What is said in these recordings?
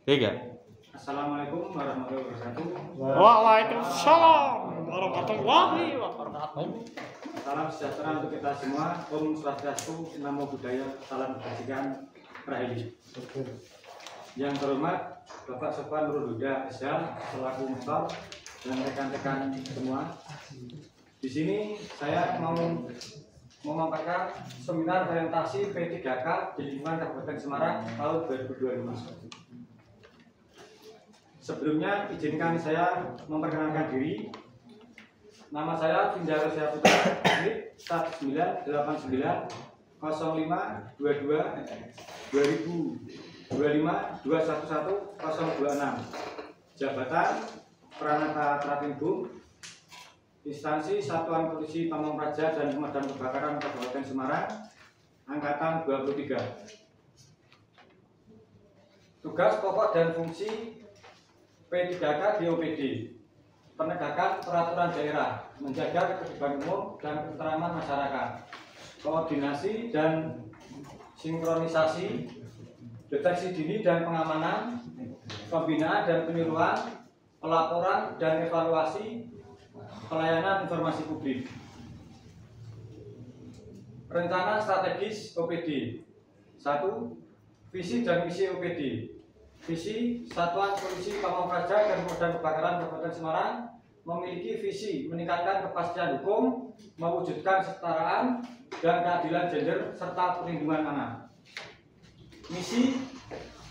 Tiga. Assalamualaikum warahmatullahi wabarakatuh. Waalaikumsalam warahmatullahi wabarakatuh. Salam sejahtera untuk kita semua. Om Swastiastu, Namo Buddhaya, salam kebajikan, Rahayu. Yang terhormat Bapak Sofwan Nurul Huda SH selaku mentor dan rekan-rekan semua. Di sini saya mau memaparkan seminar orientasi P3K di lingkungan Kabupaten Semarang tahun 2025. Sebelumnya izinkan saya memperkenalkan diri. Nama saya Vindaro Syaputra, STAT 989 05 22 2025 211 026. Jabatan Pranata Tratinbum, Instansi Satuan Polisi Pamong Praja dan Pemadam Kebakaran Kabupaten Semarang, Angkatan 23. Tugas pokok dan fungsi P3K di OPD: penegakan peraturan daerah, menjaga ketertiban umum dan ketentraman masyarakat, koordinasi dan sinkronisasi, deteksi dini dan pengamanan, pembinaan dan penyuluhan, pelaporan dan evaluasi pelayanan informasi publik. Rencana strategis OPD: 1. Visi dan misi OPD. Visi Satuan Polisi Pamong Praja dan Pemadam Kebakaran Kabupaten Semarang memiliki visi meningkatkan kepastian hukum, mewujudkan kesetaraan dan keadilan gender serta perlindungan anak. Misi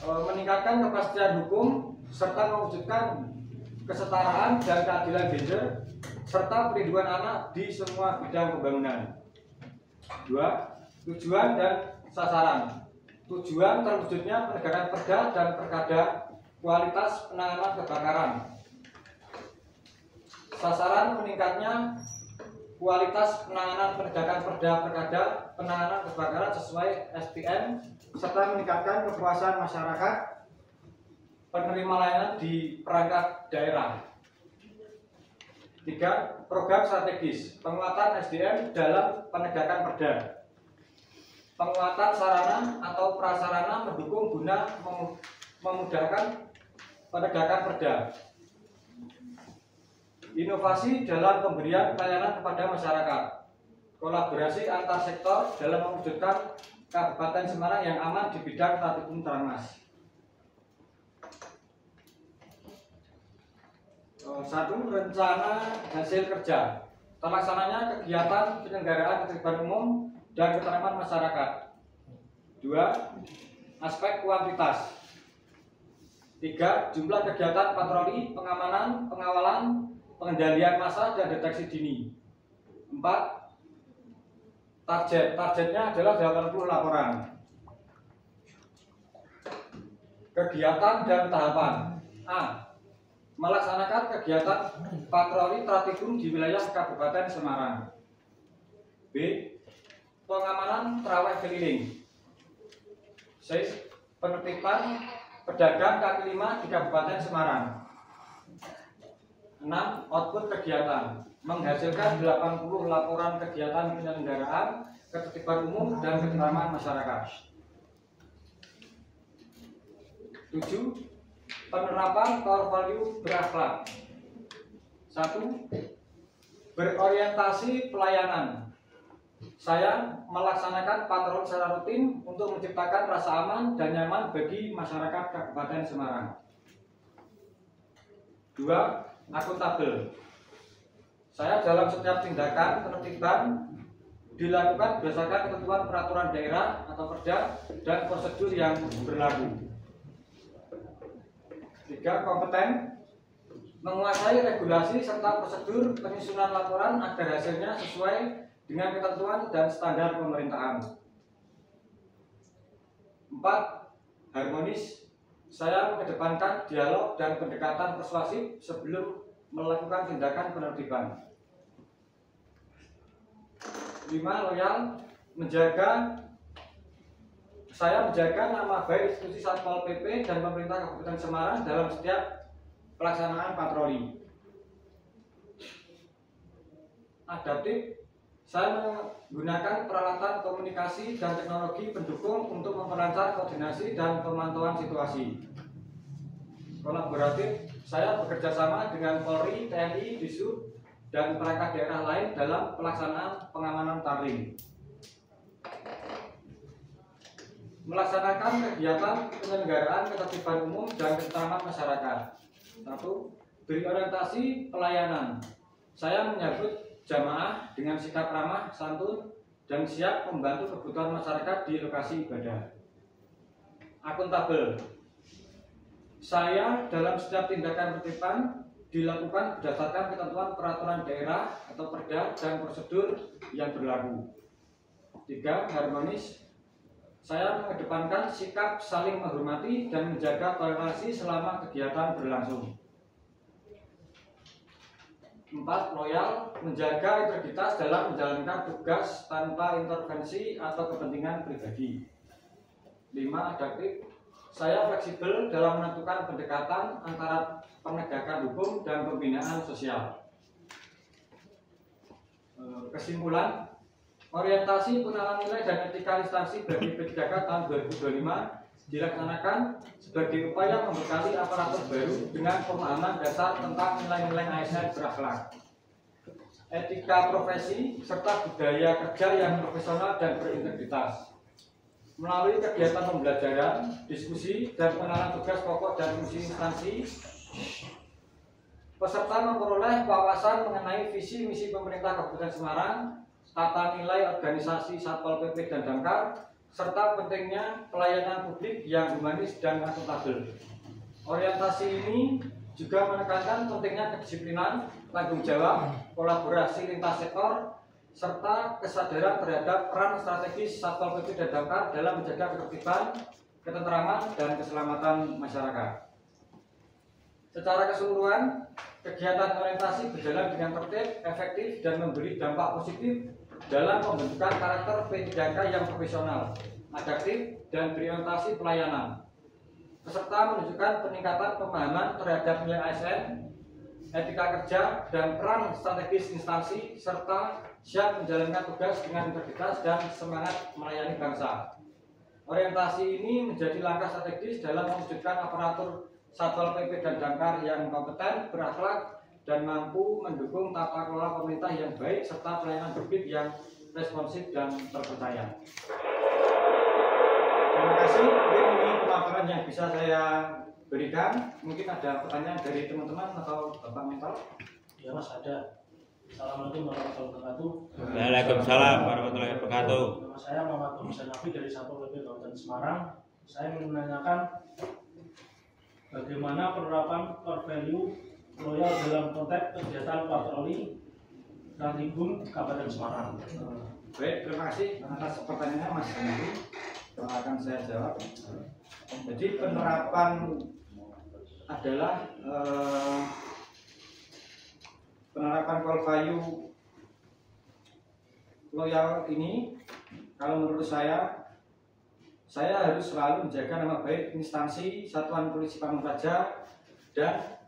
meningkatkan kepastian hukum serta mewujudkan kesetaraan dan keadilan gender serta perlindungan anak di semua bidang pembangunan. 2. Tujuan dan sasaran. Tujuan terwujudnya penegakan perda dan perkada, kualitas penanganan kebakaran. Sasaran meningkatnya kualitas penanganan penegakan perda perkada penanganan kebakaran sesuai SPM serta meningkatkan kepuasan masyarakat penerima layanan di perangkat daerah. 3. Program strategis penguatan SDM dalam penegakan perda. Penguatan sarana atau prasarana mendukung guna memudahkan penegakan perda. Inovasi dalam pemberian pelayanan kepada masyarakat. Kolaborasi antar sektor dalam mewujudkan Kabupaten Semarang yang aman di bidang Tatibum Tranmas. 1. Rencana hasil kerja. Terlaksananya kegiatan penyelenggaraan ketertiban umum dan ketentraman masyarakat. 2. Aspek kuantitas. 3. Jumlah kegiatan patroli, pengamanan, pengawalan, pengendalian massa dan deteksi dini. 4. Targetnya adalah 80 laporan. Kegiatan dan tahapan. A. Melaksanakan kegiatan patroli Tratibum di wilayah Kabupaten Semarang. B. Pengamanan terawih keliling. C. Penertiban pedagang kaki lima di Kabupaten Semarang. 6. Output kegiatan menghasilkan 80 laporan kegiatan penyelenggaraan ketertiban umum dan ketentraman masyarakat. 7. Penerapan core value berakhlak. 1. Berorientasi pelayanan. Saya melaksanakan patroli secara rutin untuk menciptakan rasa aman dan nyaman bagi masyarakat Kabupaten Semarang. 2. Akuntabel. Saya dalam setiap tindakan penertiban dilakukan berdasarkan ketentuan peraturan daerah atau perda dan prosedur yang berlaku. 3. Kompeten. Menguasai regulasi serta prosedur penyusunan laporan agar hasilnya sesuai dengan ketentuan dan standar pemerintahan. 4. Harmonis. Saya mengedepankan dialog dan pendekatan persuasif sebelum melakukan tindakan penertiban. 5. Loyal. Saya menjaga nama baik institusi Satpol PP dan pemerintah Kabupaten Semarang dalam setiap pelaksanaan patroli. Adaptif. Saya menggunakan peralatan komunikasi dan teknologi pendukung untuk memperlancar koordinasi dan pemantauan situasi. kolaboratif, saya bekerja sama dengan Polri, TNI, Dishub, dan perangkat daerah lain dalam pelaksanaan pengamanan Tarling. Melaksanakan kegiatan penyelenggaraan ketertiban umum dan keselamatan masyarakat. 1. Beri orientasi pelayanan. Saya menyambut jamaah dengan sikap ramah, santun, dan siap membantu kebutuhan masyarakat di lokasi ibadah. Akuntabel. Saya dalam setiap tindakan penertiban dilakukan berdasarkan ketentuan peraturan daerah atau perda dan prosedur yang berlaku. 3. Harmonis. Saya mengedepankan sikap saling menghormati dan menjaga toleransi selama kegiatan berlangsung. 4. Loyal, menjaga integritas dalam menjalankan tugas tanpa intervensi atau kepentingan pribadi. 5. Adaptif, saya fleksibel dalam menentukan pendekatan antara penegakan hukum dan pembinaan sosial. Kesimpulan, orientasi pengenalan nilai dan etika instansi bagi P3K tahun 2025 dilaksanakan sebagai upaya membekali aparatur baru dengan pemahaman dasar tentang nilai-nilai ASN berakhlak, etika profesi, serta budaya kerja yang profesional dan berintegritas. Melalui kegiatan pembelajaran, diskusi, dan pengenalan tugas pokok dan fungsi instansi, peserta memperoleh wawasan mengenai visi misi pemerintah Kabupaten Semarang, tata nilai organisasi Satpol PP dan Damkar, serta pentingnya pelayanan publik yang humanis dan akuntabel. Orientasi ini juga menekankan pentingnya kedisiplinan, tanggung jawab, kolaborasi lintas sektor, serta kesadaran terhadap peran strategis Satpol PP dan Damkar dalam menjaga ketertiban, ketenteraman, dan keselamatan masyarakat. Secara keseluruhan, kegiatan orientasi berjalan dengan tertib, efektif, dan memberi dampak positif dalam pembentukan karakter P3K yang profesional, adaptif, dan berorientasi pelayanan. Peserta menunjukkan peningkatan pemahaman terhadap nilai ASN, etika kerja, dan peran strategis instansi, serta siap menjalankan tugas dengan integritas dan semangat melayani bangsa. Orientasi ini menjadi langkah strategis dalam mewujudkan aparatur Satpol PP dan Damkar yang kompeten, berakhlak, dan mampu mendukung tata kelola pemerintah yang baik serta pelayanan publik yang responsif dan terpercaya. Terima kasih. Mungkin ini pemaparan yang bisa saya berikan. Mungkin ada pertanyaan dari teman-teman atau Bapak Mentor? Ya Mas, ada. Assalamualaikum warahmatullahi wabarakatuh. Waalaikumsalam warahmatullahi wabarakatuh. Nama saya Muhammad Muhammad Nafi dari Satpol PP Kabupaten Semarang. Saya ingin menanyakan bagaimana penerapan core value loyal dalam konteks kegiatan patroli Tribun Kabupaten Semarang. Baik, terima kasih atas pertanyaannya Mas Henry. Akan saya jawab. Jadi penerapan adalah penerapan core value loyal ini, kalau menurut saya harus selalu menjaga nama baik instansi Satuan Polisi Pamung Praja dan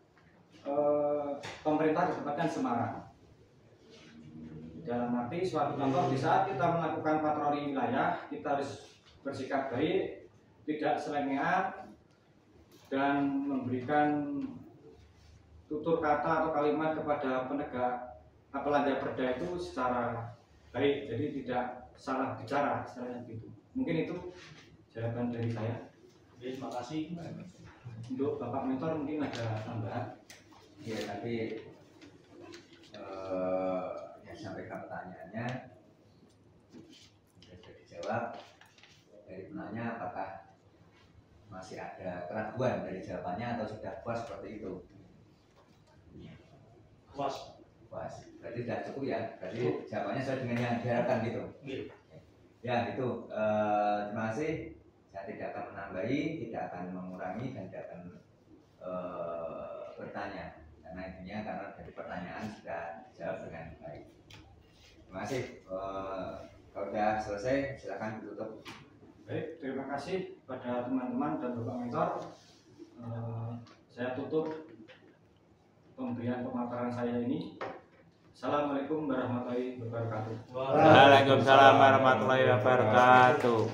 pemerintah Kabupaten Semarang. Dalam arti suatu contoh, di saat kita melakukan patroli wilayah, kita harus bersikap baik, tidak selengean, dan memberikan tutur kata atau kalimat kepada penegak pelanggar perda itu secara baik, jadi tidak salah bicara, istilahnya begitu. Mungkin itu jawaban dari saya. Oke, terima kasih. Untuk Bapak Mentor mungkin ada tambahan. Ya, tapi yang sampaikan pertanyaannya sudah dijawab dari penanya, apakah masih ada keraguan dari jawabannya atau sudah puas seperti itu? Puas. Puas. Berarti sudah cukup ya. Berarti jawabannya sesuai dengan yang diharapkan gitu. Ya, itu. Terima kasih. Saya tidak akan menambahi, tidak akan mengurangi, dan tidak akan bertanya. Karena intinya karena dari pertanyaan sudah dijawab dengan baik. Terima kasih. Kalau sudah selesai, silakan ditutup. Baik, terima kasih pada teman-teman dan Bapak Mentor. Saya tutup pemberian pemaparan saya ini. Assalamualaikum warahmatullahi wabarakatuh. Waalaikumsalam warahmatullahi wabarakatuh.